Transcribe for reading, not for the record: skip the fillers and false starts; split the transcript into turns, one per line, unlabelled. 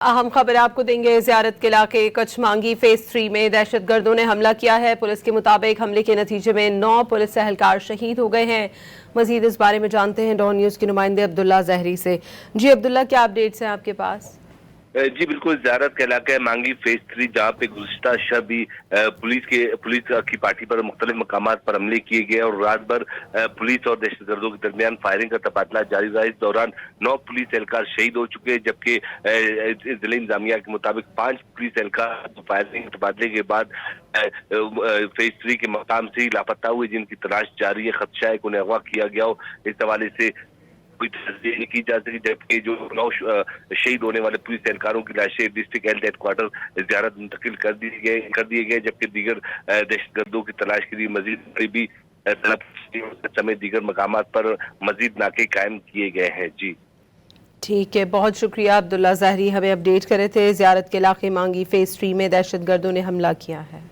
अहम खबर आपको देंगे। ज़ियारत के इलाके कच्छ मांगी फेज 3 में दहशत गर्दों ने हमला किया है। पुलिस के मुताबिक हमले के नतीजे में 9 पुलिस एहलकार शहीद हो गए हैं। मजीद इस बारे में जानते हैं डॉन न्यूज़ के नुमाइंदे अब्दुल्ला ज़हरी से। जी अब्दुल्ला, क्या अपडेट्स हैं आपके पास?
जी बिल्कुल, ज़ियारत का इलाका है मांगी फेज 3, जहाँ पे गुज़िश्ता शब भी पुलिस की पार्टी पर मुख्तलिफ मकामात पर हमले किए गए और रात भर पुलिस और दहशतगर्दों के दरमियान फायरिंग का तबादला जारी रहा। इस दौरान 9 पुलिस एहलकार शहीद हो चुके हैं, जबकि जिला इंतजामिया के मुताबिक 5 पुलिस एहलकार फायरिंग के तबादले के बाद फेज 3 के मकाम से ही लापता हुए, जिनकी तलाश जारी है। खदशा है कि उन्हें अगवा किया गया हो। इस हवाले से कोई तस्दीक नहीं की जा सकी, जबकि जो 9 शहीद होने वाले पुलिस एहलकारों की लाशें डिस्ट्रिक्ट हेल्थ हेडक्वार्टर ज़ियारत मुंतकिल कर दिए गए, जबकि दीगर दहशतगर्दों की तलाश के लिए मजीद करीबी तलब समेत दीगर मकामात पर मजीद नाके कायम किए गए हैं। जी
ठीक है, बहुत शुक्रिया अब्दुल्ला ज़हरी, हमें अपडेट करे थे। ज़ियारत के इलाके मांगी फेज 3 में दहशत गर्दों ने हमला किया है।